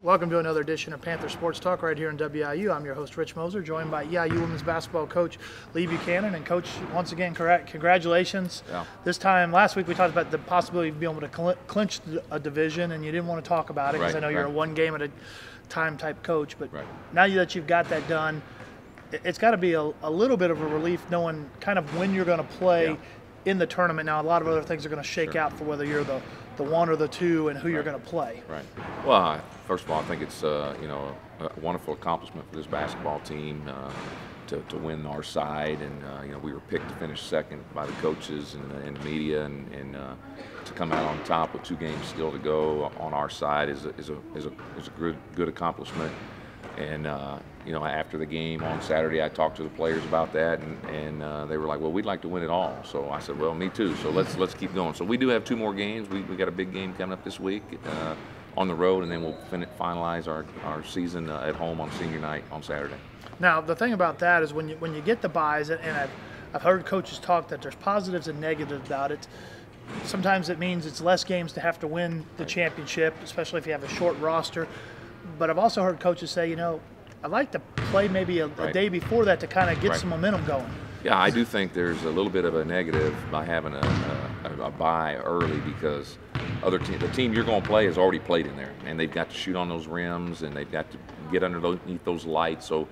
Welcome to another edition of Panther Sports Talk right here in WIU. I'm your host, Rich Moser, joined by EIU Women's Basketball coach Lee Buchanan. And Coach, once again, congratulations. Yeah. This time, last week we talked about the possibility of being able to clinch a division, and you didn't want to talk about it because I know you're a one game at a time type coach. But now that you've got that done, it's got to be a little bit of a relief knowing kind of when you're going to play in the tournament. Now, a lot of other things are going to shake out for whether you're the one or the two and who you're going to play. Right. Well, first of all, I think it's a wonderful accomplishment for this basketball team to win our side, and we were picked to finish second by the coaches and the media, and to come out on top with 2 games still to go on our side is a good accomplishment. And after the game on Saturday, I talked to the players about that, and they were like, "Well, we'd like to win it all." So I said, "Well, me too. So let's keep going." So we do have 2 more games. We got a big game coming up this week on the road, and then we'll finalize our season at home on senior night on Saturday. Now, the thing about that is when you get the buys, and I've heard coaches talk that there's positives and negatives about it. Sometimes it means it's less games to have to win the championship, especially if you have a short roster. But I've also heard coaches say, I'd like to play maybe a day before that to kind of get some momentum going. Yeah, I do think there's a little bit of a negative by having a bye early, because the team you're going to play has already played in there, and they've got to shoot on those rims, and they've got to get underneath those lights. So,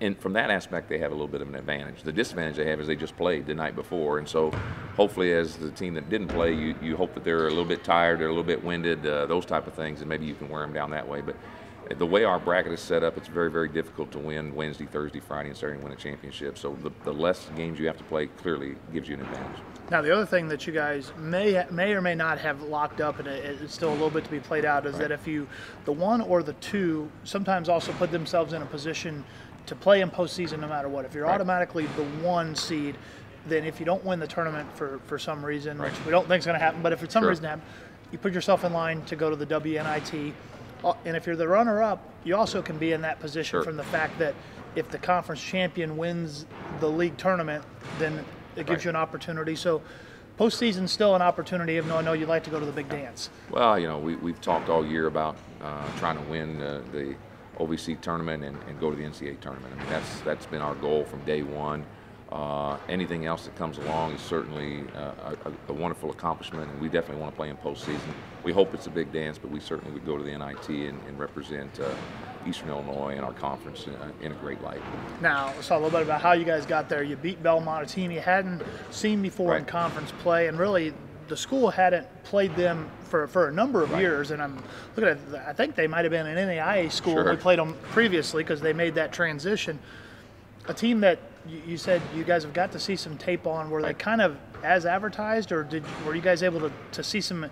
and from that aspect, they have a little bit of an advantage. The disadvantage they have is they just played the night before, and so hopefully, as the team that didn't play, you hope that they're a little bit tired, they're a little bit winded, those type of things, and maybe you can wear them down that way. But the way our bracket is set up, it's very, very difficult to win Wednesday, Thursday, Friday, and Saturday and win a championship. So the less games you have to play clearly gives you an advantage. Now, the other thing that you guys may or may not have locked up, and it's still a little bit to be played out, is that if the 1 or the 2 sometimes also put themselves in a position to play in postseason no matter what. If you're automatically the 1 seed, then if you don't win the tournament for some reason, which we don't think is going to happen, but if for some reason it happens, you put yourself in line to go to the WNIT. And if you're the runner-up, you also can be in that position from the fact that if the conference champion wins the league tournament, then it gives you an opportunity. So postseason's still an opportunity, even though I know you'd like to go to the big dance. Well, we've talked all year about trying to win the OVC tournament and go to the NCAA tournament. I mean, that's been our goal from day one. Anything else that comes along is certainly a wonderful accomplishment, and we definitely want to play in postseason. We hope it's a big dance, but we certainly would go to the NIT and represent Eastern Illinois and our conference in a great light. Now, let's talk a little bit about how you guys got there. You beat Belmont, a team you hadn't seen before in conference play, and really the school hadn't played them for a number of years. And I'm looking at, I think they might have been an NAIA school when we played them previously, because they made that transition. A team that you said you guys have got to see some tape on. Were they kind of as advertised, or were you guys able to see some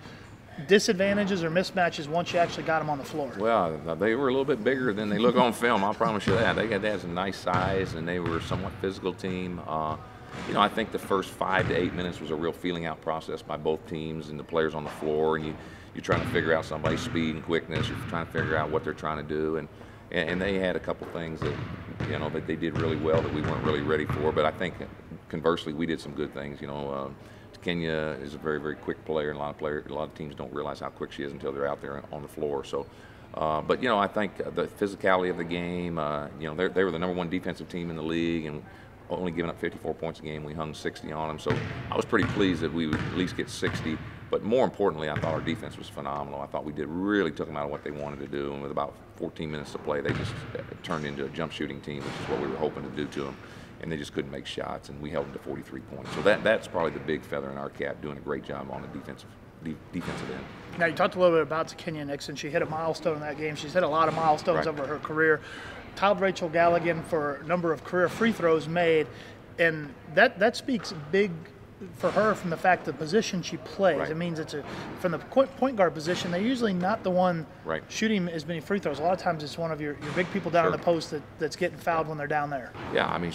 disadvantages or mismatches once you actually got them on the floor? Well, they were a little bit bigger than they look on film, I'll promise you that. They had some nice size, and they were a somewhat physical team. I think the first 5 to 8 minutes was a real feeling out process by both teams and the players on the floor, and you're trying to figure out somebody's speed and quickness. You're trying to figure out what they're trying to do, and they had a couple things that that they did really well that we weren't really ready for. But I think conversely, we did some good things. Kenya is a very, very quick player, and a lot of teams don't realize how quick she is until they're out there on the floor. So, but I think the physicality of the game. They were the #1 defensive team in the league, and only giving up 54 points a game. We hung 60 on them. So I was pretty pleased that we would at least get 60. But more importantly, I thought our defense was phenomenal. I thought we really took them out of what they wanted to do. And with about 14 minutes to play, they just turned into a jump shooting team, which is what we were hoping to do to them. And they just couldn't make shots, and we held them to 43 points. So that's probably the big feather in our cap, doing a great job on the defensive end. Now, you talked a little bit about Kenya Nixon. She hit a milestone in that game. She's hit a lot of milestones over her career. Tiled Rachel Galligan for a number of career free throws made, and that speaks big for her from the fact the position she plays. It means from the point guard position, they're usually not the one shooting as many free throws. A lot of times it's one of your big people down in the post that's getting fouled when they're down there. Yeah, I mean,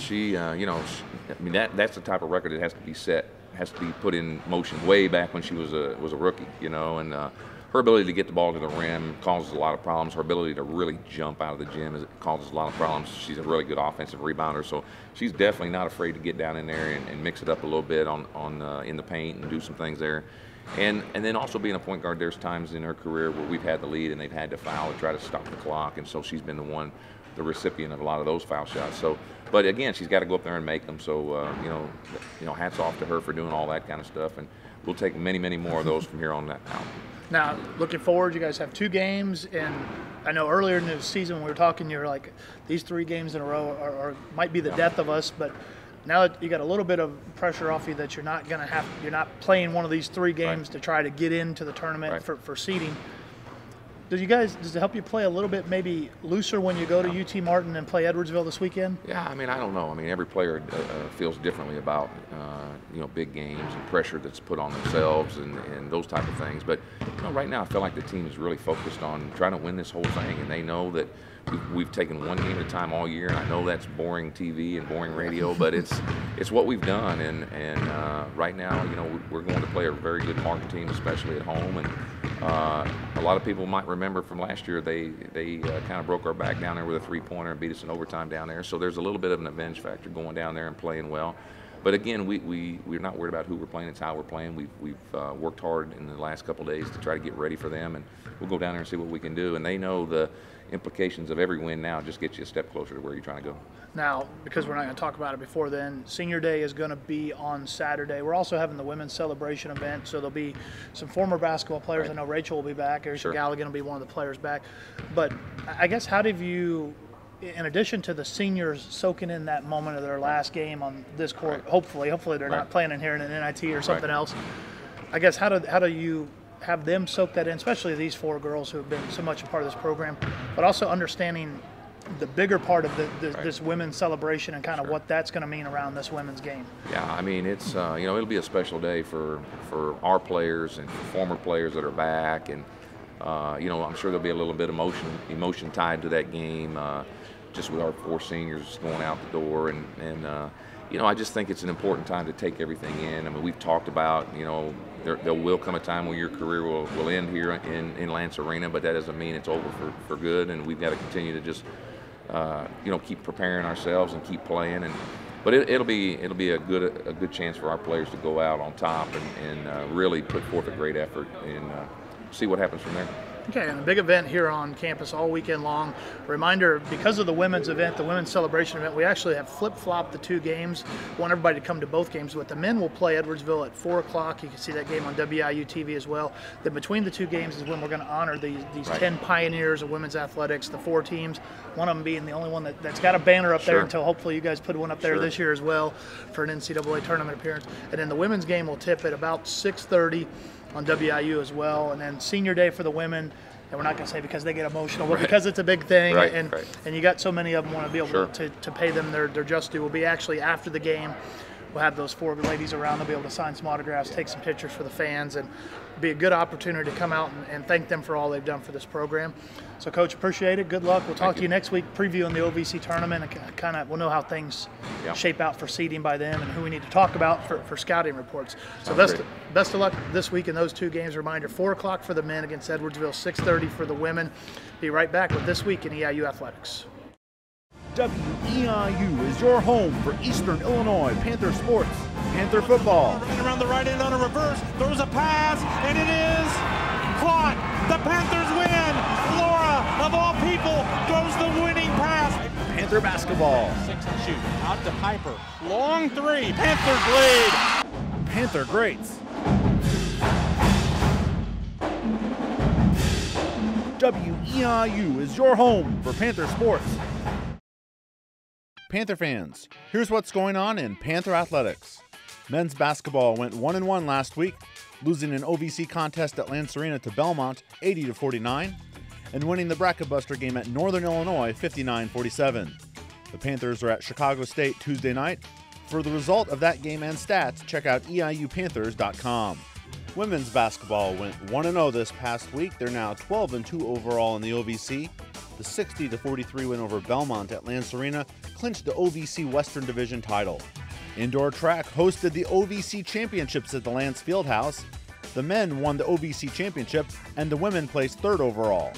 that's the type of record that has to be set, has to be put in motion way back when she was a rookie, and her ability to get the ball to the rim causes a lot of problems. Her ability to really jump out of the gym causes a lot of problems. She's a really good offensive rebounder, so she's definitely not afraid to get down in there and mix it up a little bit in the paint and do some things there. And then also being a point guard, there's times in her career where we've had the lead and they've had to foul to try to stop the clock, and so she's been the recipient of a lot of those foul shots. So, but again, she's got to go up there and make them. So you know, hats off to her for doing all that kind of stuff, and we'll take many, many more of those from here on out. Now, looking forward, you guys have 2 games, and I know earlier in the season when we were talking, you were like, these 3 games in a row might be the death of us, but now that you got a little bit of pressure off you that you're not playing one of these 3 games to try to get into the tournament for seeding. Does it help you play a little bit maybe looser when you go to UT Martin and play Edwardsville this weekend? Yeah, I mean, I don't know. I mean, every player feels differently about you know, big games and pressure that's put on themselves and those type of things. But you know, right now I feel like the team is really focused on trying to win this whole thing, and they know that we've taken one game at a time all year. And I know that's boring TV and boring radio, but it's what we've done. And right now, you know, we're going to play a very good Martin team, especially at home. And a lot of people might remember from last year they kind of broke our back down there with a 3-pointer and beat us in overtime down there. So there's a little bit of an revenge factor going down there and playing well. But again, we're not worried about who we're playing. It's how we're playing. We've worked hard in the last couple of days to try to get ready for them, and we'll go down there and see what we can do. And they know the implications of every win now just gets you a step closer to where you're trying to go. Now, because we're not going to talk about it before then, Senior Day is going to be on Saturday. We're also having the women's celebration event, so there'll be some former basketball players. I know Rachel will be back. Arisha Galligan will be one of the players back. But I guess how did you, in addition to the seniors soaking in that moment of their last game on this court, hopefully they're not playing in here in an NIT or something else, I guess how do you have them soak that in, especially these 4 girls who have been so much a part of this program, but also understanding the bigger part of this women's celebration and kind of what that's going to mean around this women's game? Yeah, I mean, it's you know, it'll be a special day for our players and for former players that are back, and you know, I'm sure there'll be a little bit of emotion tied to that game, just with our 4 seniors going out the door, and you know, I just think it's an important time to take everything in. I mean, we've talked about, you know, there will come a time where your career will end here in Lantz Arena, but that doesn't mean it's over for good, and we've got to continue to just you know, keep preparing ourselves and keep playing. But it'll be a good chance for our players to go out on top and really put forth a great effort and see what happens from there. Okay, and a big event here on campus all weekend long. Reminder, because of the women's event, the women's celebration event, we actually have flip-flopped the 2 games. We want everybody to come to both games, but the men will play Edwardsville at 4 o'clock. You can see that game on WIU TV as well. Then between the 2 games is when we're going to honor these 10 pioneers of women's athletics, the 4 teams, one of them being the only one that's got a banner up there until hopefully you guys put one up there this year as well for an NCAA tournament appearance. And then the women's game will tip at about 6:30 on WIU as well. And then Senior Day for the women, and we're not going to say because they get emotional, but because it's a big thing, and you got so many of them want to be able to pay them their just due. Will be actually after the game. We'll have those 4 ladies around. They'll be able to sign some autographs, take some pictures for the fans, and be a good opportunity to come out and thank them for all they've done for this program. So, Coach, appreciate it. Good luck. We'll talk to you next week, previewing the OVC tournament, and kind of we'll know how things shape out for seeding by then and who we need to talk about for scouting reports. So best of luck this week in those 2 games. Reminder, 4 o'clock for the men against Edwardsville, 6:30 for the women. Be right back with This Week in EIU Athletics. WEIU is your home for Eastern Illinois Panther sports. Panther football. Running around the right end on a reverse, throws a pass, and it is caught. The Panthers win. Laura, of all people, throws the winning pass. Panther basketball. 6 and shoot, out to Piper. Long 3, Panthers lead. Panther greats. WEIU is your home for Panther sports. Panther fans, here's what's going on in Panther athletics. Men's basketball went 1-1 last week, losing an OVC contest at Lantz Arena to Belmont 80-49, and winning the bracket buster game at Northern Illinois 59-47. The Panthers are at Chicago State Tuesday night. For the result of that game and stats, check out EIUPanthers.com. Women's basketball went 1-0 this past week. They're now 12-2 overall in the OVC. The 60-43 win over Belmont at Lantz Arena clinched the OVC Western Division title. Indoor track hosted the OVC Championships at the Lantz Fieldhouse. The men won the OVC championship, and the women placed 3rd overall.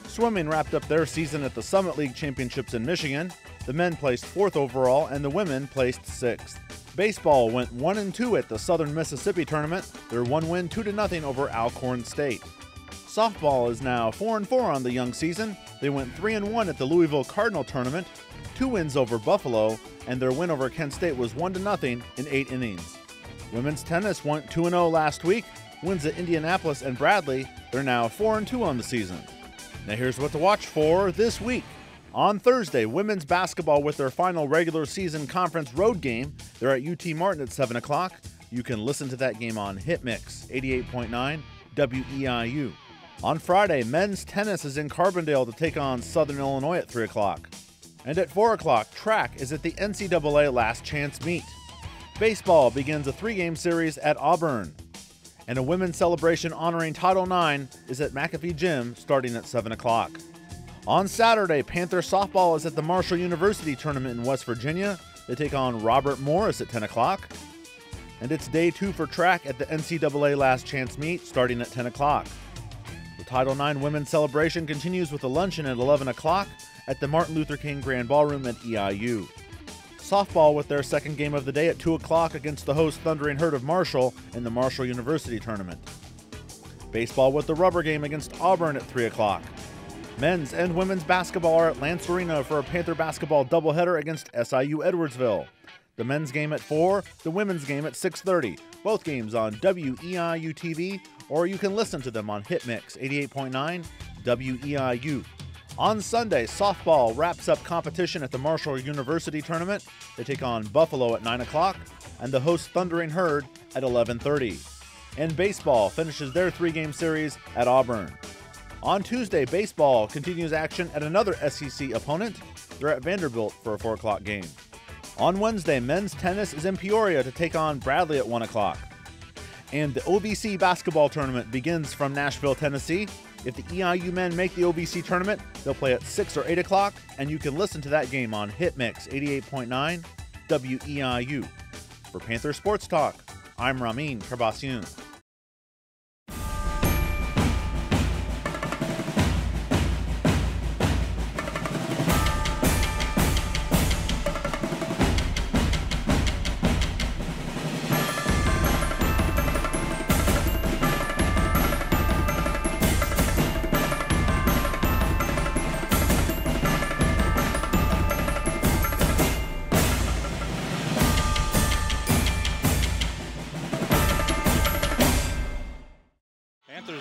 Swimming wrapped up their season at the Summit League Championships in Michigan. The men placed 4th overall, and the women placed 6th. Baseball went 1-2 at the Southern Mississippi Tournament. Their one win 2-0 over Alcorn State. Softball is now 4-4 on the young season. They went 3-1 at the Louisville Cardinal Tournament, 2 wins over Buffalo, and their win over Kent State was 1-0 in 8 innings. Women's tennis went 2-0 last week. Wins at Indianapolis and Bradley. They're now 4-2 on the season. Now here's what to watch for this week. On Thursday, women's basketball with their final regular season conference road game. They're at UT Martin at 7 o'clock. You can listen to that game on Hit Mix 88.9 WEIU. On Friday, men's tennis is in Carbondale to take on Southern Illinois at 3 o'clock. And at 4 o'clock, track is at the NCAA Last Chance Meet. Baseball begins a 3-game series at Auburn. And a women's celebration honoring Title IX is at McAfee Gym starting at 7 o'clock. On Saturday, Panther softball is at the Marshall University Tournament in West Virginia. They take on Robert Morris at 10 o'clock. And it's day 2 for track at the NCAA Last Chance Meet starting at 10 o'clock. The Title IX women's celebration continues with a luncheon at 11 o'clock at the Martin Luther King Grand Ballroom at EIU. Softball with their second game of the day at 2 o'clock against the host Thundering Herd of Marshall in the Marshall University Tournament. Baseball with the rubber game against Auburn at 3 o'clock. Men's and women's basketball are at Lantz Arena for a Panther basketball doubleheader against SIU Edwardsville. The men's game at 4, the women's game at 6:30. Both games on WEIU TV, or you can listen to them on Hit Mix 88.9 WEIU. On Sunday, softball wraps up competition at the Marshall University Tournament. They take on Buffalo at 9 o'clock and the host Thundering Herd at 11:30. And baseball finishes their 3-game series at Auburn. On Tuesday, baseball continues action at another SEC opponent. They're at Vanderbilt for a 4 o'clock game. On Wednesday, men's tennis is in Peoria to take on Bradley at 1 o'clock. And the OVC basketball tournament begins from Nashville, Tennessee. If the EIU men make the OVC tournament, they'll play at 6 or 8 o'clock, and you can listen to that game on Hit Mix 88.9 WEIU. For Panther Sports Talk, I'm Ramin Karbasioun.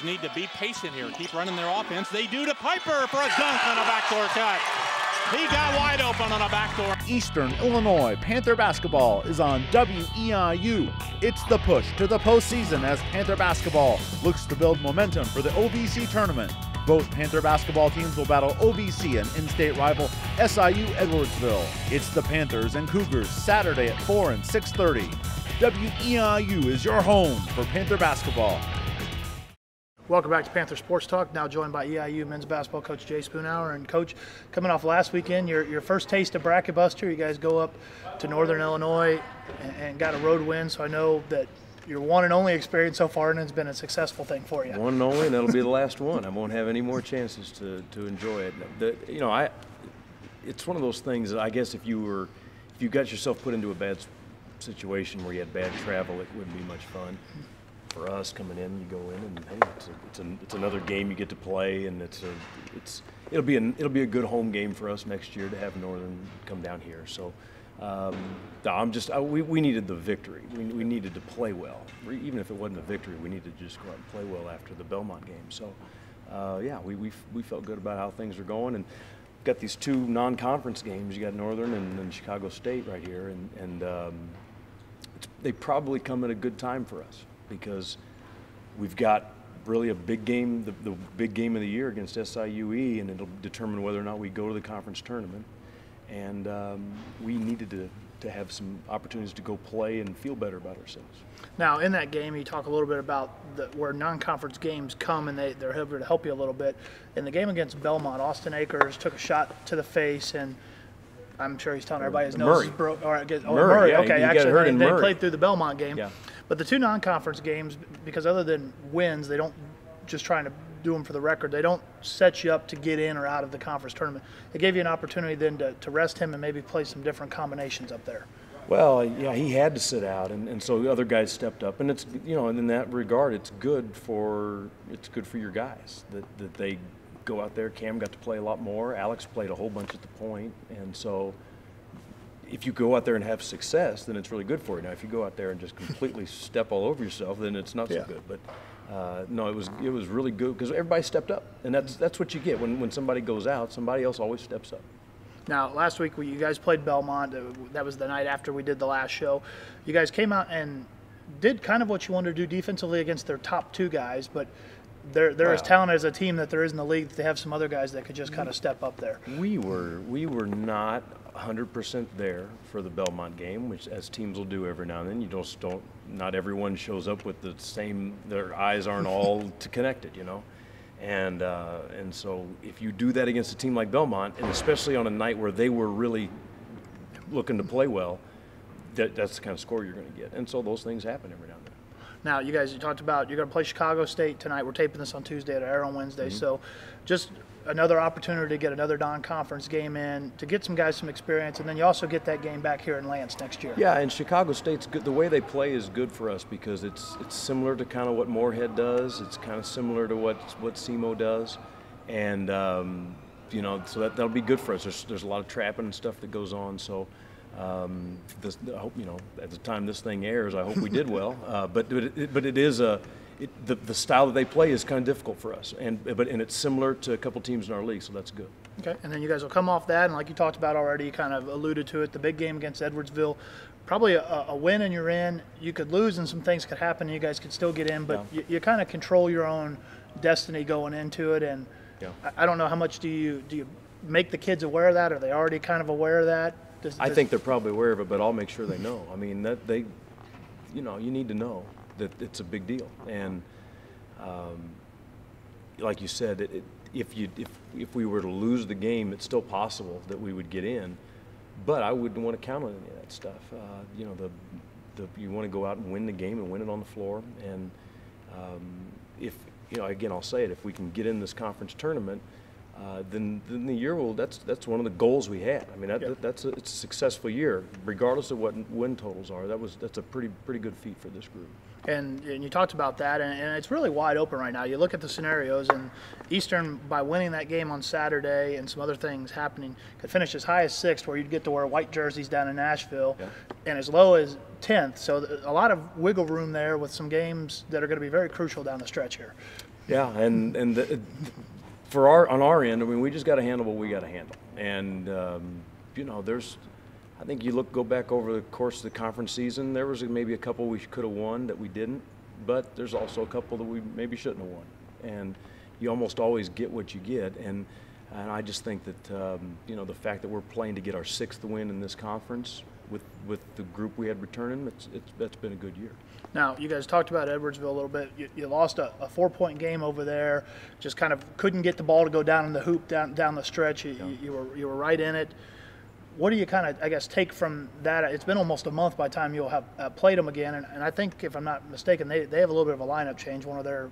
Need to be patient here. Keep running their offense. They do to Piper for a dunk on a backdoor cut. He got wide open on a backdoor. Eastern Illinois Panther basketball is on WEIU. It's the push to the postseason as Panther basketball looks to build momentum for the OVC tournament. Both Panther basketball teams will battle OVC and in-state rival SIU Edwardsville. It's the Panthers and Cougars Saturday at 4 and 6:30. WEIU is your home for Panther basketball. Welcome back to Panther Sports Talk. Now joined by EIU men's basketball coach Jay Spoonhour. And coach, coming off last weekend, your first taste of bracket buster. You guys go up to Northern Illinois and got a road win. So I know that your one and only experience so far, and it's been a successful thing for you. One and only, and that'll be the last one. I won't have any more chances to enjoy it. It's one of those things that I guess if you got yourself put into a bad situation where you had bad travel, it wouldn't be much fun. For us coming in, you go in and hey, it's another game you get to play, and it'll be a good home game for us next year to have Northern come down here. So we needed the victory. We needed to play well. Even if it wasn't a victory, we needed to just go out and play well after the Belmont game. So we felt good about how things are going, and got these 2 non-conference games. You got Northern and Chicago State right here, and they probably come at a good time for us, because we've got really a big game, the big game of the year against SIUE, and it'll determine whether or not we go to the conference tournament. And we needed to have some opportunities to go play and feel better about ourselves. Now, in that game, you talk a little bit about where non-conference games come, and they're here to help you a little bit. In the game against Belmont, Austin Akers took a shot to the face, and I'm sure he's telling everybody his nose is broke. Murray, yeah, okay, he got actually, hurt in they Murray. played through the Belmont game. Yeah. But the two non-conference games, because other than wins, they don't just trying to do them for the record. They don't set you up to get in or out of the conference tournament. It gave you an opportunity then to rest him and maybe play some different combinations up there. Well, yeah, he had to sit out, and so the other guys stepped up, and it's, you know, and in that regard, it's good for your guys that they go out there. Cam got to play a lot more. Alex played a whole bunch at the point, and so if you go out there and have success, then it's really good for you. Now, if you go out there and just completely step all over yourself, then it's not so good. But no, it was really good because everybody stepped up, and that's what you get when somebody goes out. Somebody else always steps up. Now, last week you guys played Belmont. That was the night after we did the last show. You guys came out and did kind of what you wanted to do defensively against their top two guys, but they're as talented as a team that there is in the league. They have some other guys that could just kind of step up there. We were not 100% there for the Belmont game, which as teams will do every now and then. You just don't. Not everyone shows up with the same. Their eyes aren't all connected, you know. And so if you do that against a team like Belmont, and especially on a night where they were really looking to play well, that's the kind of score you're going to get. And so those things happen every now and then. Now, you guys, you talked about you're going to play Chicago State tonight. We're taping this on Tuesday at Air on Wednesday. So just another opportunity to get another non-conference game in, to get some guys some experience, and then you also get that game back here in Lantz next year. Yeah, and Chicago State's good. The way they play is good for us because it's similar to kind of what Moorhead does. It's kind of similar to what SEMO does, and you know, so that'll be good for us. There's a lot of trapping and stuff that goes on. So I hope, you know, at the time this thing airs, I hope we did well. But it is the style that they play is kind of difficult for us, and it's similar to a couple teams in our league, so that's good. Okay, and then you guys will come off that, and like you talked about already, you kind of alluded to it, the big game against Edwardsville, probably a win and you're in. You could lose and some things could happen, and you guys could still get in, but you kind of control your own destiny going into it. And I don't know how much do you make the kids aware of that? Are they already kind of aware of that? I think they're probably aware of it, but I'll make sure they know. I mean, that you know, you need to know that it's a big deal, and like you said, if we were to lose the game, it's still possible that we would get in, but I wouldn't want to count on any of that stuff. You know, you want to go out and win the game and win it on the floor, and if, you know, again, I'll say it, if we can get in this conference tournament, then the year will. That's one of the goals we had. I mean, it's a successful year, regardless of what win totals are. That's a pretty good feat for this group. And you talked about that, and it's really wide open right now. You look at the scenarios, and Eastern, by winning that game on Saturday and some other things happening, could finish as high as 6th, where you'd get to wear white jerseys down in Nashville, and as low as 10th. So a lot of wiggle room there with some games that are going to be very crucial down the stretch here. Yeah, and on our end, I mean, we just got to handle what we got to handle, and you know, I think you go back over the course of the conference season, there was maybe a couple we could have won that we didn't, but there's also a couple that we maybe shouldn't have won, and you almost always get what you get, and I just think that you know, the fact that we're playing to get our 6th win in this conference with the group we had returning, that's been a good year. Now, you guys talked about Edwardsville a little bit. You lost a 4-point game over there. Just kind of couldn't get the ball to go down in the hoop down the stretch. You were right in it. What do you kind of, I guess, take from that? It's been almost a month by the time you'll have played them again, and I think, if I'm not mistaken, they have a little bit of a lineup change. One of their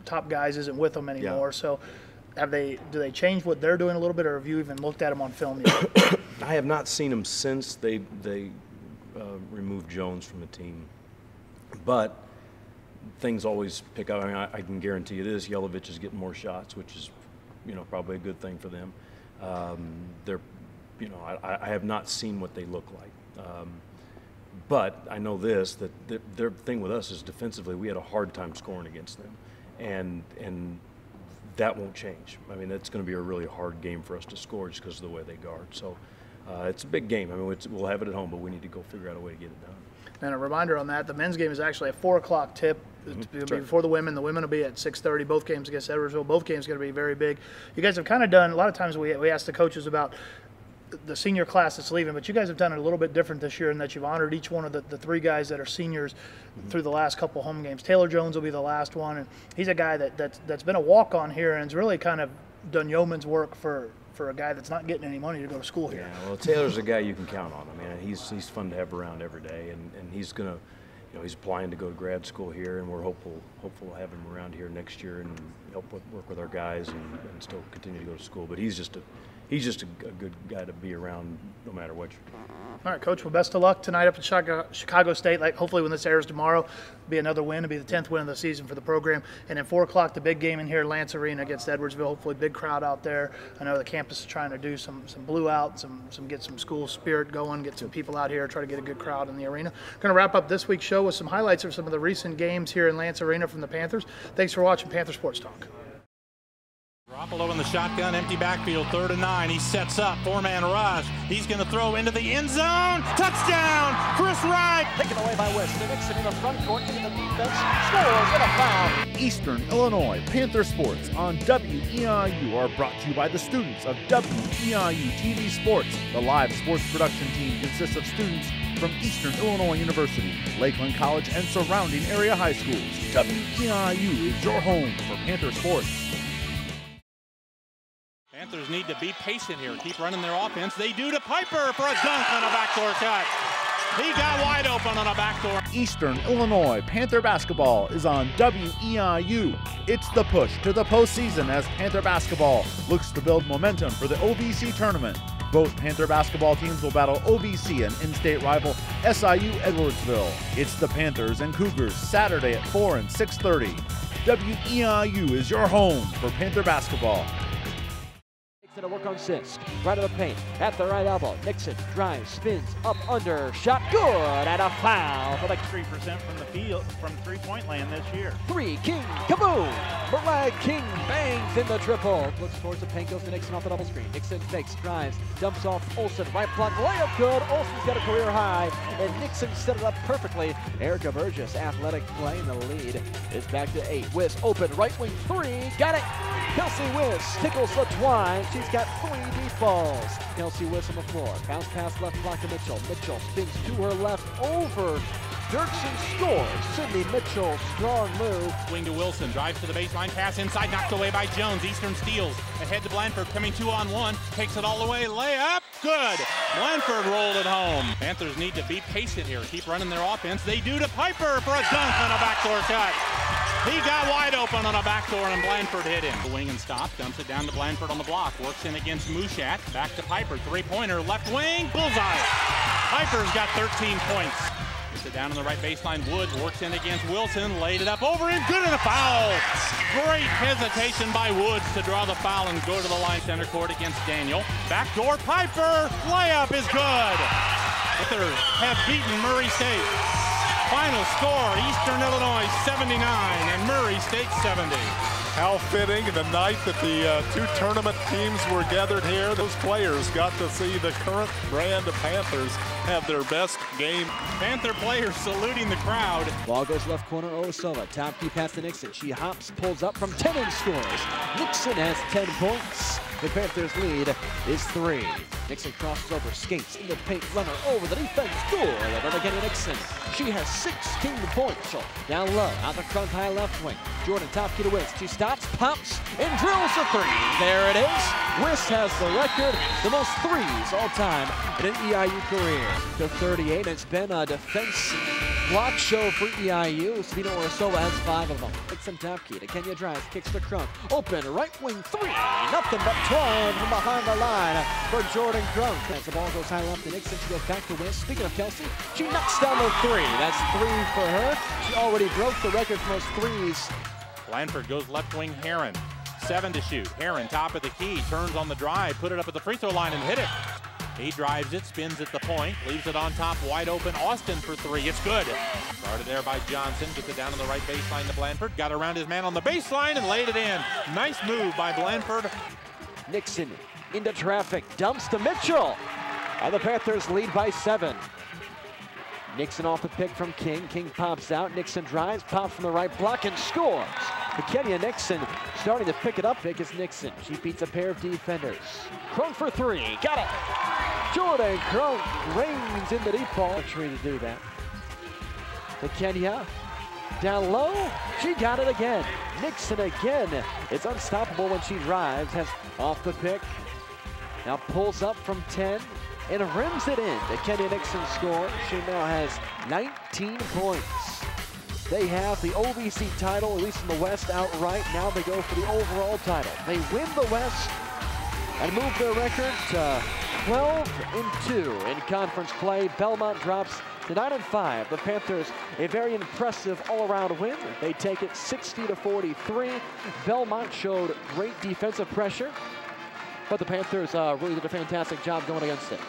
top guys isn't with them anymore. So do they change what they're doing a little bit, or have you even looked at them on film yet? I have not seen them since they removed Jones from the team. But things always pick up. I mean, I can guarantee you this: Yelovich is getting more shots, which is, you know, probably a good thing for them. They're, you know, I have not seen what they look like, but I know this, that their thing with us is defensively. We had a hard time scoring against them, and that won't change. I mean, it's going to be a really hard game for us to score just because of the way they guard. So it's a big game. I mean, we'll have it at home, but we need to go figure out a way to get it done. And a reminder on that, the men's game is actually a 4 o'clock tip. It'll be before the women. The women will be at 6:30. Both games against Edwardsville. Both games are going to be very big. You guys have kind of done, a lot of times we ask the coaches about the senior class that's leaving, but you guys have done it a little bit different this year in that you've honored each one of the 3 guys that are seniors through the last couple home games. Taylor Jones will be the last one, and he's a guy that's been a walk-on here and has really kind of done yeoman's work for a guy that's not getting any money to go to school here. Yeah, well, Taylor's a guy you can count on. I mean, he's fun to have around every day, and he's gonna, he's applying to go to grad school here, and we're hopeful we'll have him around here next year and help work with our guys and still continue to go to school. But he's just a good guy to be around no matter what you're doing. All right, Coach. Well, best of luck tonight up at Chicago State. Hopefully when this airs tomorrow, it'll be another win. It'll be the 10th win of the season for the program. And at 4 o'clock, the big game in here, Lantz Arena against Edwardsville. Hopefully, big crowd out there. I know the campus is trying to do some blue out, get some school spirit going, get some people out here, try to get a good crowd in the arena. Going to wrap up this week's show with some highlights of some of the recent games here in Lantz Arena from the Panthers. Thanks for watching Panther Sports Talk. Garoppolo in the shotgun, empty backfield, 3rd and 9. He sets up, 4-man rush. He's going to throw into the end zone. Touchdown, Chris Wright. Taken away by West. Nixon in the front court, into the defense, scores, and a foul. Eastern Illinois Panther Sports on WEIU are brought to you by the students of WEIU TV Sports. The live sports production team consists of students from Eastern Illinois University, Lakeland College, and surrounding area high schools. WEIU is your home for Panther Sports. Panthers need to be patient here. Keep running their offense. They do to Piper for a dunk on a backdoor cut. He got wide open on a backdoor. Eastern Illinois Panther Basketball is on WEIU. It's the push to the postseason as Panther Basketball looks to build momentum for the OVC tournament. Both Panther basketball teams will battle OVC and in-state rival SIU Edwardsville. It's the Panthers and Cougars Saturday at 4 and 6:30. WEIU is your home for Panther basketball. To work on Sisk, right of the paint, at the right elbow. Nixon drives, spins, up, under, shot, good, and a foul for the 3% from the field, from three-point land this year. 3, King, kaboom! Brad King bangs in the triple. Looks towards the paint, goes to Nixon off the double screen. Nixon fakes, drives, dumps off Olsen, right block, layup good. Olsen's got a career high, and Nixon set it up perfectly. Erica Burgess, athletic play in the lead, is back to 8. Wiss open, right wing 3, got it! Kelsey Wiss tickles the twine. She's got 3 deep balls. Kelsey Wiss on the floor. Bounce pass left block to Mitchell. Mitchell spins to her left over. Dirksen scores. Sydney Mitchell, strong move. Wing to Wilson, drives to the baseline, pass inside, knocked away by Jones. Eastern steals, ahead to Blanford, coming 2-on-1, takes it all the way, layup, good. Blanford rolled it home. Panthers need to be patient here, keep running their offense. They do to Piper for a dunk on a backdoor cut. He got wide open on a backdoor and Blanford hit him. The wing and stop, dumps it down to Blanford on the block, works in against Mushat, back to Piper, 3-pointer, left wing, bullseye. Piper's got 13 points. Gets it down on the right baseline, Woods works in against Wilson, laid it up over him, good, and a foul. Great hesitation by Woods to draw the foul and go to the line center court against Daniel. Backdoor Piper, layup is good. Panthers have beaten Murray State. Final score, Eastern Illinois 79 and Murray State 70. How fitting, the night that the 2 tournament teams were gathered here, those players got to see the current brand of Panthers have their best game. Panther players saluting the crowd. Ball goes left corner, Osova. Top key pass to Nixon. She hops, pulls up from 10 and scores. Nixon has 10 points. The Panthers lead is 3. Nixon crosses over, skates in the paint, runner over the defense, score over Kenny Nixon. She has 16 points. So down low, out the front high left wing. Jordan top key to Wiss. She stops, pops, and drills a 3. There it is. Wiss has the record, the most 3s all time in an EIU career. To 38, it's been a defense block show for EIU. Sabina Orasova has 5 of them. Nixon top key to Kenya drives, kicks the Crunk. Open, right wing 3. Nothing but twine from behind the line for Jordan Crunk. As the ball goes high left to Nixon, she goes back to Wiss. Speaking of Kelsey, she knocks down the 3. That's 3 for her. She already broke the record for most 3s. Blanford goes left wing, Heron. 7 to shoot. Heron, top of the key, turns on the drive, put it up at the free throw line and hit it. He drives it, spins at the point, leaves it on top, wide open. Austin for 3. It's good. Started there by Johnson, gets it down on the right baseline to Blanford. Got around his man on the baseline and laid it in. Nice move by Blanford. Nixon into traffic, dumps to Mitchell. And the Panthers lead by 7. Nixon off the pick from King. King pops out. Nixon drives, pops from the right block and scores. Kenya Nixon starting to pick it up. Pick is Nixon. She beats a pair of defenders. Crunk for 3. Got it. Jordan Crunk reigns in the deep ball. Tree to do that. To Kenya. Down low. She got it again. Nixon again. It's unstoppable when she drives. Has off the pick. Now pulls up from 10. and rims it in. The Kenny Nixon score. She now has 19 points. They have the OVC title, at least in the West, outright. Now they go for the overall title. They win the West and move their record to 12-2 in conference play. Belmont drops to 9-5. The Panthers, a very impressive all-around win. They take it 60-43. Belmont showed great defensive pressure, but the Panthers really did a fantastic job going against it.